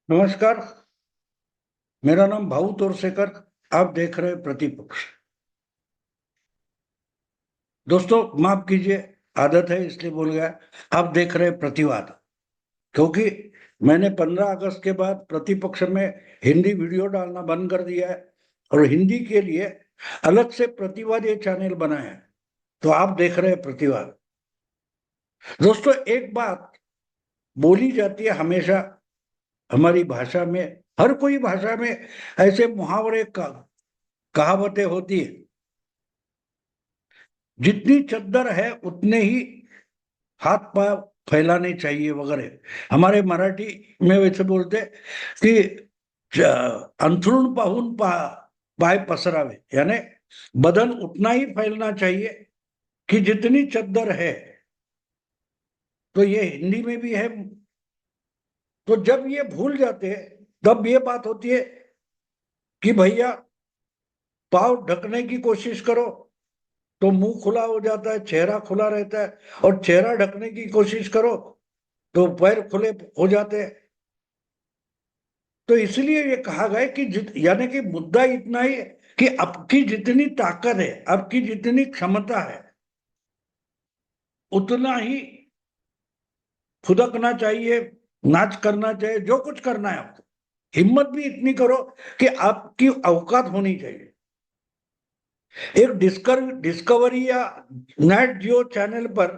नमस्कार। मेरा नाम भाऊ तोरसेकर। आप देख रहे हैं प्रतिपक्ष। दोस्तों माफ कीजिए, आदत है इसलिए बोल गया। आप देख रहे हैं प्रतिवाद, क्योंकि मैंने 15 अगस्त के बाद प्रतिपक्ष में हिंदी वीडियो डालना बंद कर दिया है और हिंदी के लिए अलग से प्रतिवाद ये चैनल बनाया है। तो आप देख रहे हैं प्रतिवाद। दोस्तों एक बात बोली जाती है हमेशा हमारी भाषा में, हर कोई भाषा में ऐसे मुहावरे का कहावतें होती है। जितनी चद्दर है उतने ही हाथ पांव फैलाने चाहिए वगैरह। हमारे मराठी में वैसे बोलते कि अंथरुण पाहून पाय पसरावे, यानी बदन उतना ही फैलना चाहिए कि जितनी चद्दर है। तो ये हिंदी में भी है। तो जब ये भूल जाते हैं तब ये बात होती है कि भैया पाव ढकने की कोशिश करो तो मुंह खुला हो जाता है, चेहरा खुला रहता है, और चेहरा ढकने की कोशिश करो तो पैर खुले हो जाते हैं। तो इसलिए ये कहा गया कि यानी कि मुद्दा इतना ही है कि आपकी जितनी ताकत है, आपकी जितनी क्षमता है, उतना ही फुदकना चाहिए, नाच करना चाहिए, जो कुछ करना है आपको। हिम्मत भी इतनी करो कि आपकी औकात होनी चाहिए। एक डिस्कवरी या नेट जियो चैनल पर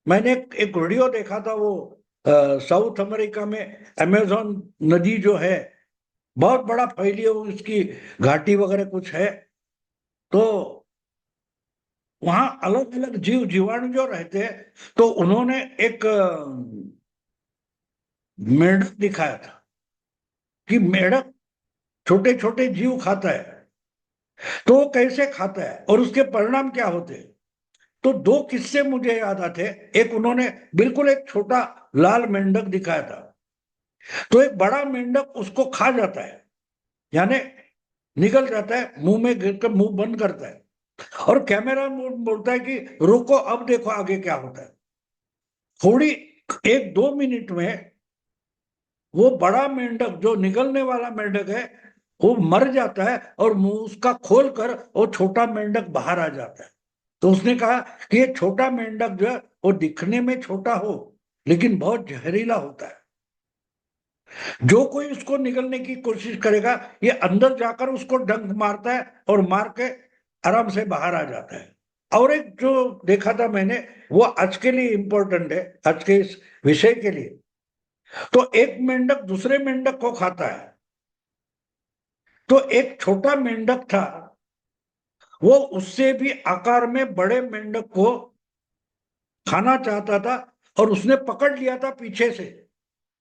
मैंने एक वीडियो देखा था। वो साउथ अमेरिका में अमेजोन नदी जो है बहुत बड़ा फैली हुई, उसकी घाटी वगैरह कुछ है। तो वहां अलग अलग जीव जीवाणु जो रहते हैं, तो उन्होंने एक मेंढक दिखाया था कि मेंढक छोटे छोटे जीव खाता है। तो वो कैसे खाता है और उसके परिणाम क्या होते हैं। तो दो किस्से मुझे याद आते हैं। एक उन्होंने बिल्कुल एक छोटा लाल मेंढक दिखाया था। तो एक बड़ा मेंढक उसको खा जाता है, यानी निकल जाता है, मुंह में गिरकर मुंह बंद करता है। और कैमरा बोलता है कि रुको अब देखो आगे क्या होता है। थोड़ी 1-2 मिनट में वो बड़ा मेंढक जो निकलने वाला मेंढक है वो मर जाता है और मुंह उसका खोल कर वो छोटा मेंढक बाहर आ जाता है। तो उसने कहा कि ये छोटा मेंढक जो है वो दिखने में छोटा हो लेकिन बहुत जहरीला होता है। जो कोई उसको निकलने की कोशिश करेगा ये अंदर जाकर उसको डंक मारता है और मार के आराम से बाहर आ जाता है। और एक जो देखा था मैंने, वो आज के लिए इंपॉर्टेंट है, आज के इस विषय के लिए। तो एक मेंढक दूसरे मेंढक को खाता है। तो एक छोटा मेंढक था, वो उससे भी आकार में बड़े मेंढक को खाना चाहता था और उसने पकड़ लिया था पीछे से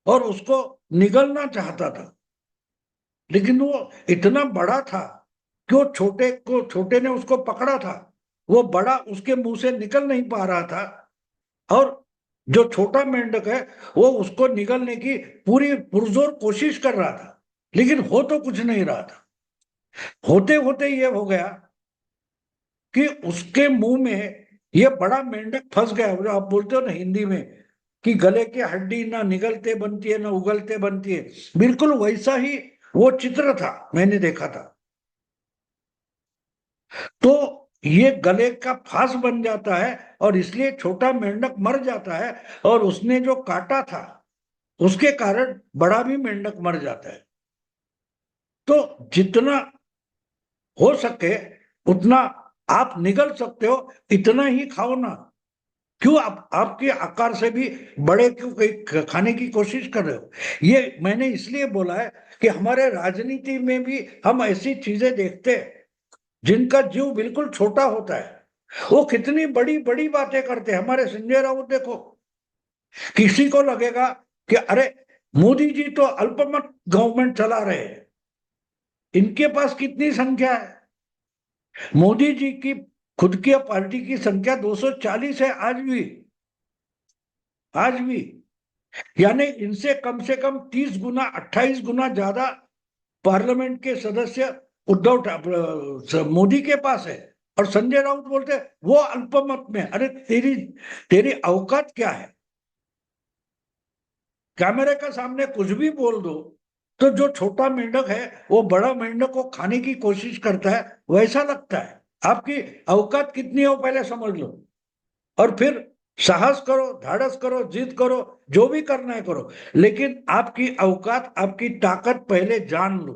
और उसको निगलना चाहता था। लेकिन वो इतना बड़ा था कि वो छोटे ने उसको पकड़ा था। वो बड़ा उसके मुंह से निकल नहीं पा रहा था और जो छोटा मेंढक है वो उसको निगलने की पूरी पुरजोर कोशिश कर रहा था, लेकिन हो तो कुछ नहीं रहा था। होते होते ये हो गया कि उसके मुंह में ये बड़ा मेंढक फंस गया। जो आप बोलते हो ना हिंदी में कि गले की हड्डी ना निगलते बनती है ना उगलते बनती है, बिल्कुल वैसा ही वो चित्र था, मैंने देखा था। तो ये गले का फांस बन जाता है और इसलिए छोटा मेंढक मर जाता है, और उसने जो काटा था उसके कारण बड़ा भी मेंढक मर जाता है। तो जितना हो सके उतना आप निगल सकते हो, इतना ही खाओ ना। क्यों आप आपके आकार से भी बड़े क्यों खाने की कोशिश कर रहे हो। ये मैंने इसलिए बोला है कि हमारे राजनीति में भी हम ऐसी चीजें देखते हैं जिनका जीव बिल्कुल छोटा होता है। वो कितनी बड़ी बड़ी बातें करते हैं। हमारे संजय राउत देखो, किसी को लगेगा कि अरे मोदी जी तो अल्पमत गवर्नमेंट चला रहे हैं, इनके पास कितनी संख्या है। मोदी जी की खुद की पार्टी की संख्या 240 है आज भी, आज भी। यानी इनसे कम से कम 30 गुना 28 गुना ज्यादा पार्लियामेंट के सदस्य मोदी के पास है। और संजय राउत बोलते हैं वो अल्पमत में। अरे तेरी तेरी औकात क्या है। कैमरे के सामने कुछ भी बोल दो तो जो छोटा मेंढक है वो बड़ा मेंढक को खाने की कोशिश करता है, वैसा लगता है। आपकी औकात कितनी है वो पहले समझ लो, और फिर साहस करो, धाड़स करो, जिद करो, जो भी करना है करो, लेकिन आपकी औकात, आपकी ताकत पहले जान लो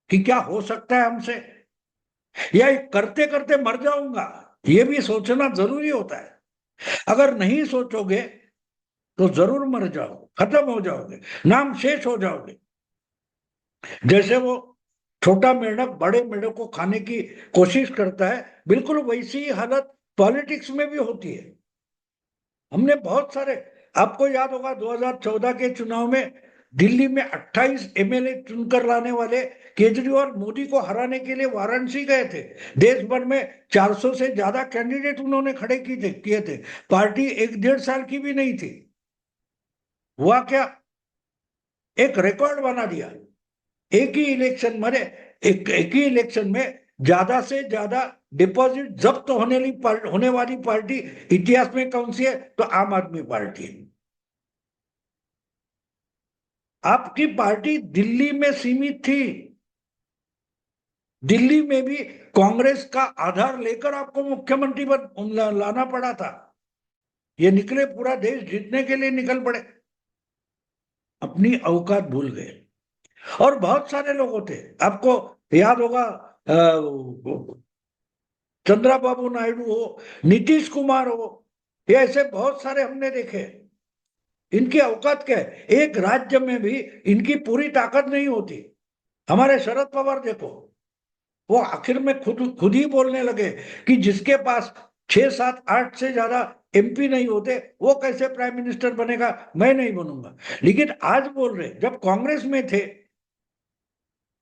कि क्या हो सकता है हमसे, या करते करते मर जाऊंगा, ये भी सोचना जरूरी होता है। अगर नहीं सोचोगे तो जरूर मर जाओगे, खत्म हो जाओगे, नाम शेष हो जाओगे। जैसे वो छोटा मेंढक बड़े मेंढक को खाने की कोशिश करता है, बिल्कुल वैसी ही हालत पॉलिटिक्स में भी होती है। हमने बहुत सारे, आपको याद होगा 2014 के चुनाव में दिल्ली में 28 एमएलए चुनकर लाने वाले केजरीवाल मोदी को हराने के लिए वाराणसी गए थे। देश भर में 400 से ज्यादा कैंडिडेट उन्होंने खड़े किए थे। पार्टी 1-1.5 साल की भी नहीं थी। हुआ क्या, एक रिकॉर्ड बना दिया। एक ही इलेक्शन में, एक ही इलेक्शन में ज्यादा से ज्यादा डिपॉजिट जब्त होने वाली पार्टी इतिहास में कौन सी है, तो आम आदमी पार्टी है। आपकी पार्टी दिल्ली में सीमित थी, दिल्ली में भी कांग्रेस का आधार लेकर आपको मुख्यमंत्री लाना पड़ा था। ये निकले, पूरा देश जीतने के लिए निकल पड़े, अपनी औकात भूल गए। और बहुत सारे लोग होते, आपको याद होगा चंद्रबाबू नायडू हो, नीतीश कुमार हो, ये ऐसे बहुत सारे हमने देखे। इनकी औकात क्या है, एक राज्य में भी इनकी पूरी ताकत नहीं होती। हमारे शरद पवार देखो, वो आखिर में खुद खुद ही बोलने लगे कि जिसके पास 6, 7, 8 से ज्यादा एमपी नहीं होते वो कैसे प्राइम मिनिस्टर बनेगा, मैं नहीं बनूंगा। लेकिन आज बोल रहे, जब कांग्रेस में थे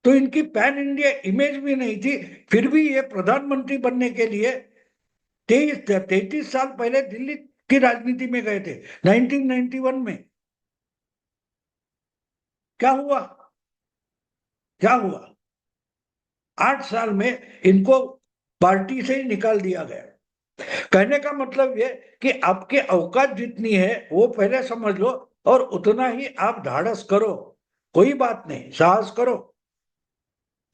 तो इनकी पैन इंडिया इमेज भी नहीं थी, फिर भी ये प्रधानमंत्री बनने के लिए 33 साल पहले दिल्ली की राजनीति में गए थे। 1991 में क्या हुआ, क्या हुआ, 8 साल में इनको पार्टी से ही निकाल दिया गया। कहने का मतलब ये कि आपके औकात जितनी है वो पहले समझ लो, और उतना ही आप धाड़स करो, कोई बात नहीं, साहस करो।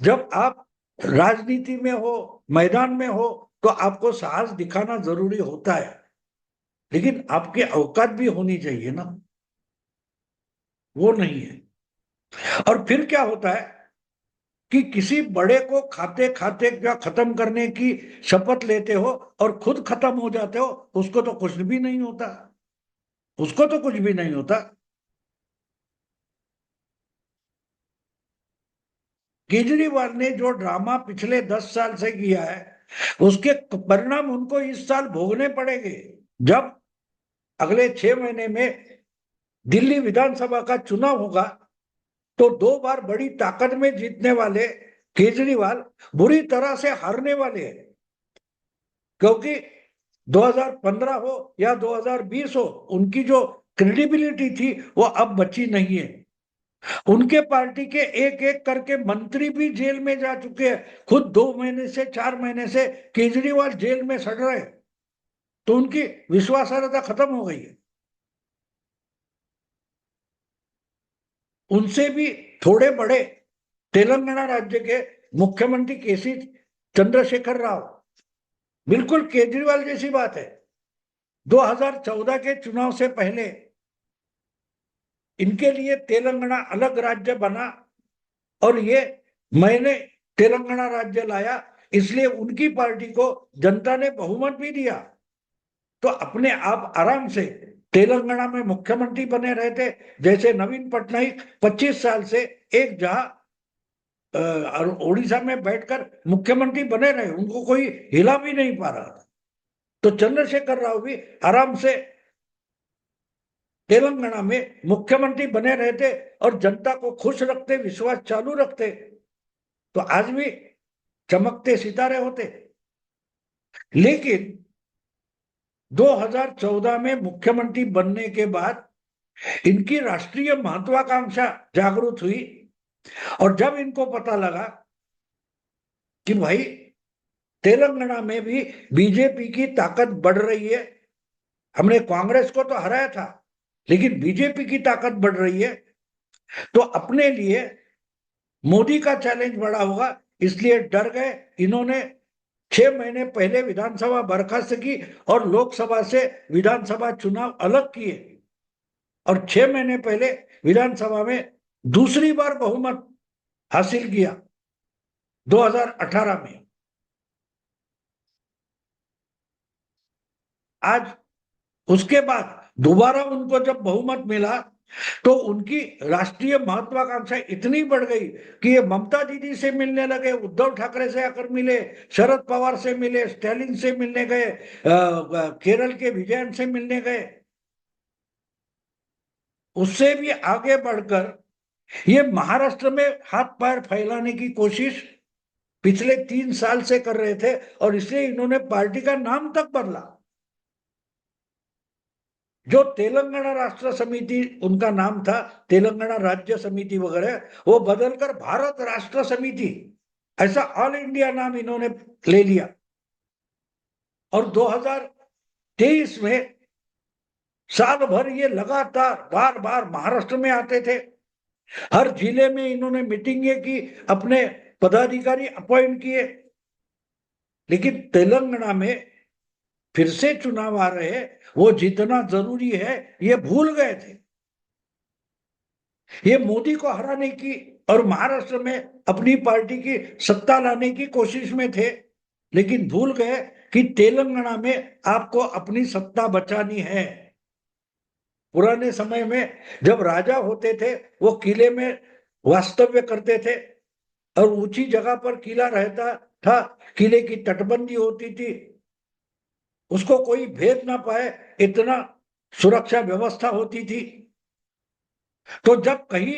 जब आप राजनीति में हो, मैदान में हो, तो आपको साहस दिखाना जरूरी होता है, लेकिन आपकी औकात भी होनी चाहिए ना, वो नहीं है। और फिर क्या होता है कि किसी बड़े को खाते खाते क्या खत्म करने की शपथ लेते हो और खुद खत्म हो जाते हो, उसको तो कुछ भी नहीं होता, उसको तो कुछ भी नहीं होता। केजरीवाल ने जो ड्रामा पिछले 10 साल से किया है, उसके परिणाम उनको इस साल भोगने पड़ेंगे। जब अगले 6 महीने में दिल्ली विधानसभा का चुनाव होगा, तो 2 बार बड़ी ताकत में जीतने वाले केजरीवाल बुरी तरह से हारने वाले हैं। क्योंकि 2015 हो या 2020 हो, उनकी जो क्रेडिबिलिटी थी वो अब बची नहीं है। उनके पार्टी के एक एक करके मंत्री भी जेल में जा चुके हैं, खुद 2 महीने से 4 महीने से केजरीवाल जेल में सड़ रहे हैं, तो उनकी विश्वासार्हता खत्म हो गई है। उनसे भी थोड़े बड़े तेलंगाना राज्य के मुख्यमंत्री केसी चंद्रशेखर राव, बिल्कुल केजरीवाल जैसी बात है। 2014 के चुनाव से पहले इनके लिए तेलंगाना अलग राज्य बना, और ये मैंने तेलंगाना राज्य लाया, इसलिए उनकी पार्टी को जनता ने बहुमत भी दिया। तो अपने आप आराम से तेलंगाना में मुख्यमंत्री बने रहते, जैसे नवीन पटनायक 25 साल से एक जहां उड़ीसा में बैठकर मुख्यमंत्री बने रहे, उनको कोई हिला भी नहीं पा रहा था। तो चंद्रशेखर राव भी आराम से तेलंगाना में मुख्यमंत्री बने रहते और जनता को खुश रखते, विश्वास चालू रखते, तो आज भी चमकते सितारे होते। लेकिन 2014 में मुख्यमंत्री बनने के बाद इनकी राष्ट्रीय महत्वाकांक्षा जागृत हुई, और जब इनको पता लगा कि भाई तेलंगाना में भी बीजेपी की ताकत बढ़ रही है, हमने कांग्रेस को तो हराया था, लेकिन बीजेपी की ताकत बढ़ रही है, तो अपने लिए मोदी का चैलेंज बड़ा होगा, इसलिए डर गए। इन्होंने 6 महीने पहले विधानसभा बर्खास्त की और लोकसभा से विधानसभा चुनाव अलग किए, और 6 महीने पहले विधानसभा में दूसरी बार बहुमत हासिल किया 2018 में। आज उसके बाद दोबारा उनको जब बहुमत मिला तो उनकी राष्ट्रीय महत्वाकांक्षा इतनी बढ़ गई कि ये ममता दीदी से मिलने लगे, उद्धव ठाकरे से आकर मिले, शरद पवार से मिले, स्टालिन से मिलने गए, केरल के विजयन से मिलने गए। उससे भी आगे बढ़कर ये महाराष्ट्र में हाथ पैर फैलाने की कोशिश पिछले 3 साल से कर रहे थे, और इसलिए इन्होंने पार्टी का नाम तक बदला। जो तेलंगाना राष्ट्र समिति उनका नाम था, तेलंगाना राज्य समिति वगैरह, वो बदलकर भारत राष्ट्र समिति ऐसा ऑल इंडिया नाम इन्होंने ले लिया। और 2023 में साल भर ये लगातार बार बार महाराष्ट्र में आते थे। हर जिले में इन्होंने मीटिंगें की, अपने पदाधिकारी अपॉइंट किए। लेकिन तेलंगाना में फिर से चुनाव आ रहे हैं, वो जितना जरूरी है ये भूल गए थे। ये मोदी को हराने की और महाराष्ट्र में अपनी पार्टी की सत्ता लाने की कोशिश में थे, लेकिन भूल गए कि तेलंगाना में आपको अपनी सत्ता बचानी है। पुराने समय में जब राजा होते थे वो किले में वास्तव्य करते थे, और ऊंची जगह पर किला रहता था, किले की तटबंदी होती थी, उसको कोई भेद ना पाए इतना सुरक्षा व्यवस्था होती थी। तो जब कहीं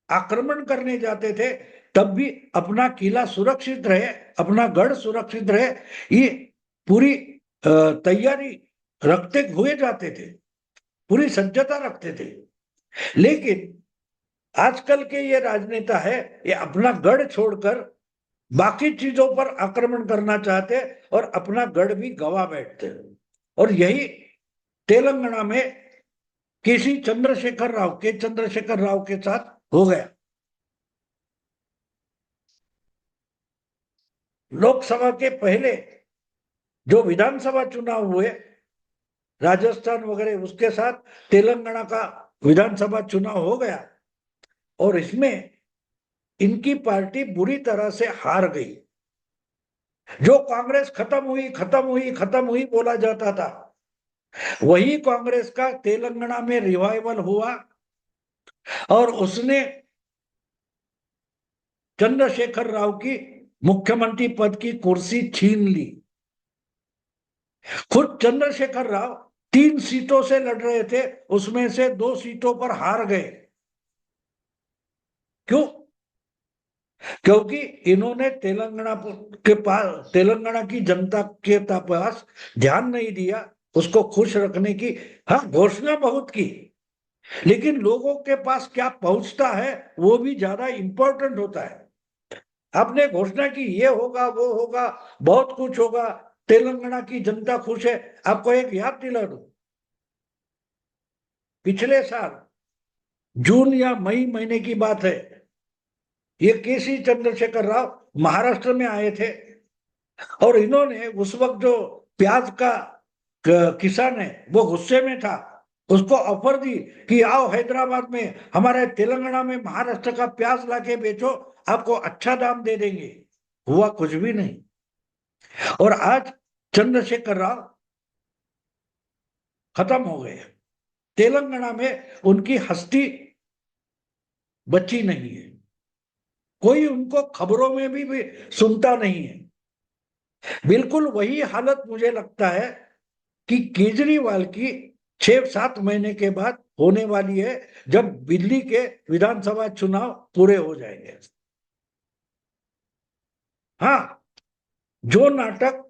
आक्रमण करने जाते थे तब भी अपना किला सुरक्षित रहे, अपना गढ़ सुरक्षित रहे, ये पूरी तैयारी रखते हुए जाते थे, पूरी सज्जता रखते थे। लेकिन आजकल के ये राजनेता है, ये अपना गढ़ छोड़कर बाकी चीजों पर आक्रमण करना चाहते और अपना गढ़ भी गवा बैठते। और यही तेलंगाना में चंद्रशेखर राव के साथ हो गया। लोकसभा के पहले जो विधानसभा चुनाव हुए राजस्थान वगैरह, उसके साथ तेलंगाना का विधानसभा चुनाव हो गया, और इसमें इनकी पार्टी बुरी तरह से हार गई। जो कांग्रेस खत्म हुई बोला जाता था, वही कांग्रेस का तेलंगाना में रिवाइवल हुआ, और उसने चंद्रशेखर राव की मुख्यमंत्री पद की कुर्सी छीन ली। खुद चंद्रशेखर राव 3 सीटों से लड़ रहे थे, उसमें से 2 सीटों पर हार गए। क्यों? क्योंकि इन्होंने तेलंगाना की जनता के पास ध्यान नहीं दिया, उसको खुश रखने की। हाँ, घोषणा बहुत की, लेकिन लोगों के पास क्या पहुंचता है वो भी ज्यादा इंपॉर्टेंट होता है। आपने घोषणा की ये होगा वो होगा, बहुत कुछ होगा, तेलंगाना की जनता खुश है। आपको एक याद दिला दूं, पिछले साल जून या मई महीने की बात है, ये केसी चंद्रशेखर राव महाराष्ट्र में आए थे, और इन्होंने उस वक्त जो प्याज का किसान है वो गुस्से में था, उसको ऑफर दी कि आओ हैदराबाद में, हमारे तेलंगाना में महाराष्ट्र का प्याज लाके बेचो, आपको अच्छा दाम दे देंगे। हुआ कुछ भी नहीं। और आज चंद्रशेखर राव खत्म हो गए, तेलंगाना में उनकी हस्ती बची नहीं है, कोई उनको खबरों में भी सुनता नहीं है। बिल्कुल वही हालत मुझे लगता है कि केजरीवाल की 6-7 महीने के बाद होने वाली है, जब दिल्ली के विधानसभा चुनाव पूरे हो जाएंगे। हाँ, जो नाटक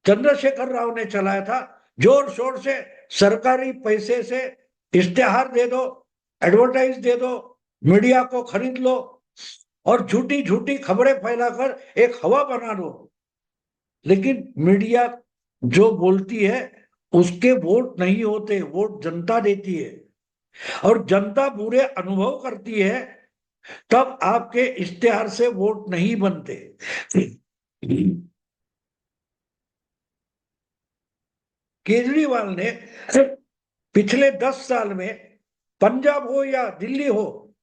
चंद्रशेखर राव ने चलाया था, जोर शोर से सरकारी पैसे से इश्तेहार दे दो, एडवर्टाइज दे दो, मीडिया को खरीद लो और झूठी झूठी खबरें फैलाकर एक हवा बना दो। लेकिन मीडिया जो बोलती है उसके वोट नहीं होते, वोट जनता देती है। और जनता बुरे अनुभव करती है, तब आपके इश्तेहार से वोट नहीं बनते। केजरीवाल ने पिछले 10 साल में पंजाब हो या दिल्ली हो,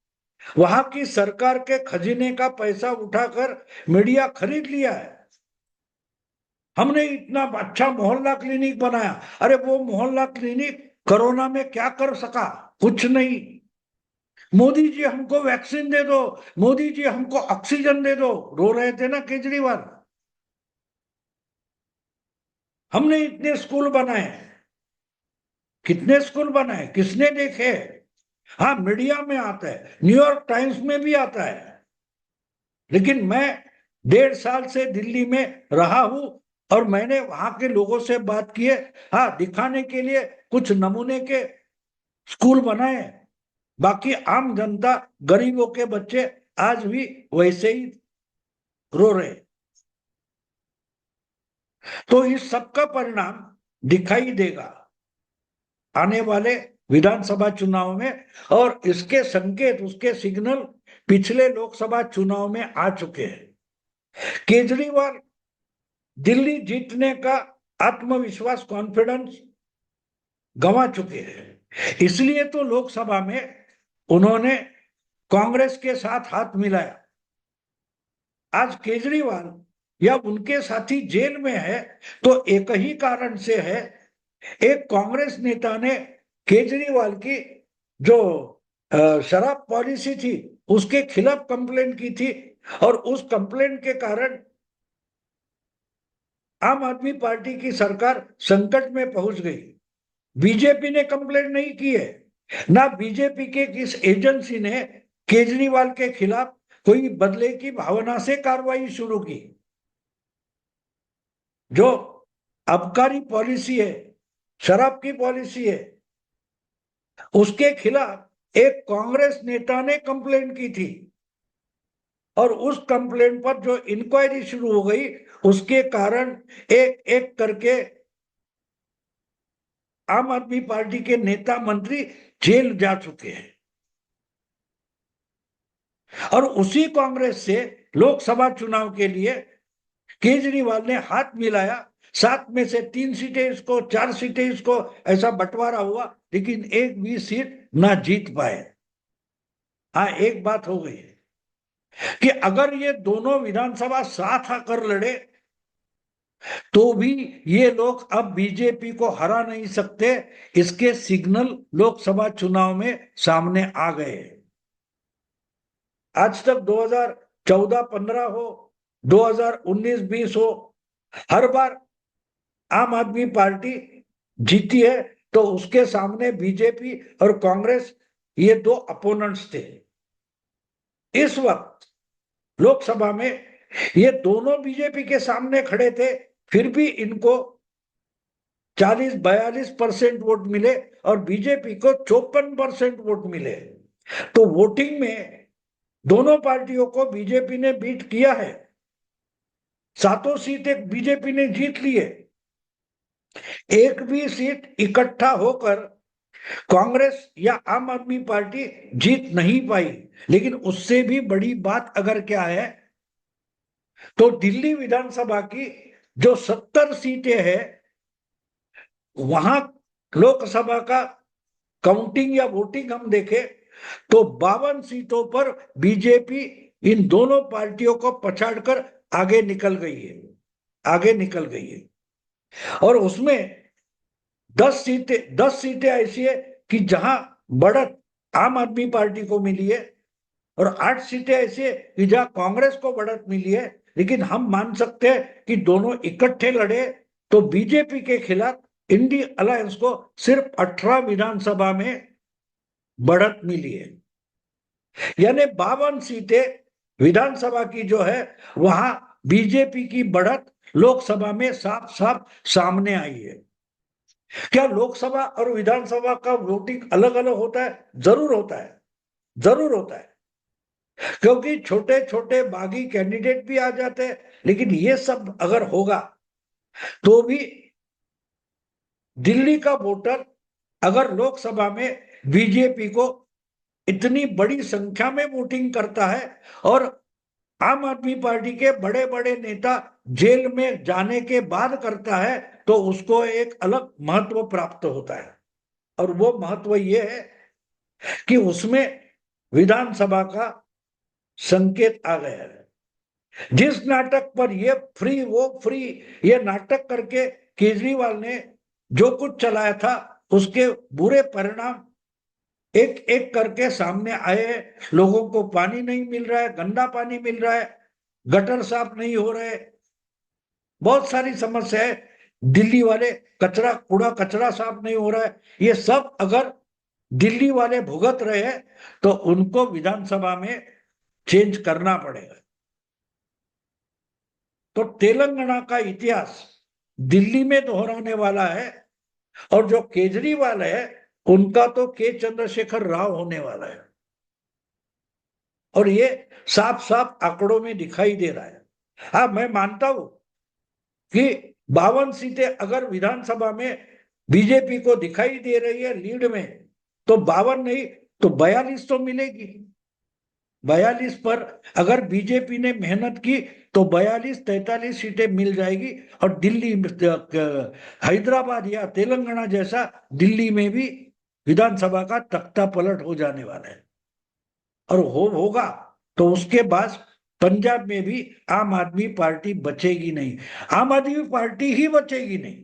वहां की सरकार के खजीने का पैसा उठाकर मीडिया खरीद लिया है। हमने इतना अच्छा मोहल्ला क्लिनिक बनाया। अरे वो मोहल्ला क्लिनिक कोरोना में क्या कर सका? कुछ नहीं। मोदी जी हमको वैक्सीन दे दो, मोदी जी हमको ऑक्सीजन दे दो, रो रहे थे ना केजरीवाल। हमने इतने स्कूल बनाए, कितने स्कूल बनाए, किसने देखे? हाँ, मीडिया में आता है, न्यूयॉर्क टाइम्स में भी आता है। लेकिन मैं 1.5 साल से दिल्ली में रहा हूं और मैंने वहां के लोगों से बात की है। हाँ, दिखाने के लिए कुछ नमूने के स्कूल बनाए, बाकी आम जनता, गरीबों के बच्चे आज भी वैसे ही रो रहे। तो इस सब का परिणाम दिखाई देगा आने वाले विधानसभा चुनाव में, और इसके संकेत, उसके सिग्नल पिछले लोकसभा चुनाव में आ चुके हैं। केजरीवाल दिल्ली जीतने का आत्मविश्वास, कॉन्फिडेंस गंवा चुके हैं। इसलिए तो लोकसभा में उन्होंने कांग्रेस के साथ हाथ मिलाया। आज केजरीवाल या उनके साथी जेल में है तो एक ही कारण से है। एक कांग्रेस नेता ने केजरीवाल की जो शराब पॉलिसी थी उसके खिलाफ कंप्लेंट की थी, और उस कंप्लेंट के कारण आम आदमी पार्टी की सरकार संकट में पहुंच गई। बीजेपी ने कंप्लेंट नहीं की है, ना बीजेपी के किस एजेंसी ने केजरीवाल के खिलाफ कोई बदले की भावना से कार्रवाई शुरू की। जो आबकारी पॉलिसी है, शराब की पॉलिसी है, उसके खिलाफ एक कांग्रेस नेता ने कंप्लेंट की थी, और उस कंप्लेंट पर जो इंक्वायरी शुरू हो गई उसके कारण एक एक करके आम आदमी पार्टी के नेता मंत्री जेल जा चुके हैं। और उसी कांग्रेस से लोकसभा चुनाव के लिए केजरीवाल ने हाथ मिलाया। 7 में से 3 सीटें इसको, 4 सीटें इसको, ऐसा बंटवारा हुआ, लेकिन एक भी सीट ना जीत पाए। हाँ, एक बात हो गई कि अगर ये दोनों विधानसभा साथ आकर लड़े तो भी ये लोग अब बीजेपी को हरा नहीं सकते। इसके सिग्नल लोकसभा चुनाव में सामने आ गए। आज तक 2014-15 हो, 2019-20 हो, हर बार आम आदमी पार्टी जीती है तो उसके सामने बीजेपी और कांग्रेस, ये दो अपोनेंट्स थे। इस वक्त लोकसभा में ये दोनों बीजेपी के सामने खड़े थे, फिर भी इनको 40-42% वोट मिले और बीजेपी को 54% वोट मिले। तो वोटिंग में दोनों पार्टियों को बीजेपी ने बीट किया है। 7 सीटें बीजेपी ने जीत ली है। एक भी सीट इकट्ठा होकर कांग्रेस या आम आदमी पार्टी जीत नहीं पाई। लेकिन उससे भी बड़ी बात अगर क्या है, तो दिल्ली विधानसभा की जो 70 सीटें हैं, वहां लोकसभा का काउंटिंग या वोटिंग हम देखें तो 52 सीटों पर बीजेपी इन दोनों पार्टियों को पछाड़कर आगे निकल गई है, आगे निकल गई है। और उसमें 10 सीटें ऐसी है कि जहां बढ़त आम आदमी पार्टी को मिली है, और 8 सीटें ऐसी है कि जहां कांग्रेस को बढ़त मिली है। लेकिन हम मान सकते हैं कि दोनों इकट्ठे लड़े तो बीजेपी के खिलाफ इंडी अलायंस को सिर्फ 18 विधानसभा में बढ़त मिली है। यानी 52 सीटें विधानसभा की जो है वहां बीजेपी की बढ़त लोकसभा में साफ साफ सामने आई है। क्या लोकसभा और विधानसभा का वोटिंग अलग अलग होता है? जरूर होता है, जरूर होता है, क्योंकि छोटे छोटे बागी कैंडिडेट भी आ जाते हैं। लेकिन ये सब अगर होगा तो भी दिल्ली का वोटर अगर लोकसभा में बीजेपी को इतनी बड़ी संख्या में वोटिंग करता है और आम आदमी पार्टी के बड़े बड़े नेता जेल में जाने के बाद करता है, तो उसको एक अलग महत्व प्राप्त होता है। और वो महत्व ये है कि उसमें विधानसभा का संकेत आ गया है। जिस नाटक पर ये फ्री वो फ्री, ये नाटक करके केजरीवाल ने जो कुछ चलाया था, उसके बुरे परिणाम एक एक करके सामने आए। लोगों को पानी नहीं मिल रहा है, गंदा पानी मिल रहा है, गटर साफ नहीं हो रहे, बहुत सारी समस्या है। दिल्ली वाले कूड़ा कचरा साफ नहीं हो रहा है। ये सब अगर दिल्ली वाले भुगत रहे हैं तो उनको विधानसभा में चेंज करना पड़ेगा। तो तेलंगाना का इतिहास दिल्ली में दोहराने वाला है, और जो केजरीवाल है उनका तो के चंद्रशेखर राव होने वाला है। और ये साफ साफ आंकड़ों में दिखाई दे रहा है। हाँ, मैं मानता हूं कि 52 सीटें अगर विधानसभा में बीजेपी को दिखाई दे रही है लीड में, तो 52 नहीं तो 42 तो मिलेगी। 42 पर अगर बीजेपी ने मेहनत की तो 42-43 सीटें मिल जाएगी। और दिल्ली, हैदराबाद या तेलंगाना जैसा दिल्ली में भी विधानसभा का तख्ता पलट हो जाने वाला है। और होगा तो उसके बाद पंजाब में भी आम आदमी पार्टी बचेगी नहीं। आम आदमी पार्टी ही बचेगी नहीं,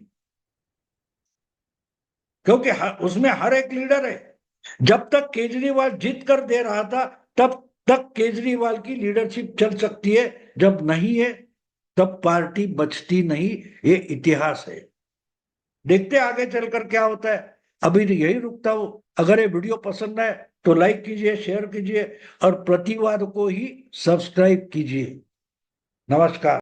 क्योंकि उसमें हर एक लीडर है। जब तक केजरीवाल जीत कर दे रहा था तब तक केजरीवाल की लीडरशिप चल सकती है, जब नहीं है तब पार्टी बचती नहीं। ये इतिहास है। देखते आगे चलकर क्या होता है। अभी यही रुकता हूं। अगर ये वीडियो पसंद आए तो लाइक कीजिए, शेयर कीजिए और प्रतिवाद को ही सब्सक्राइब कीजिए। नमस्कार।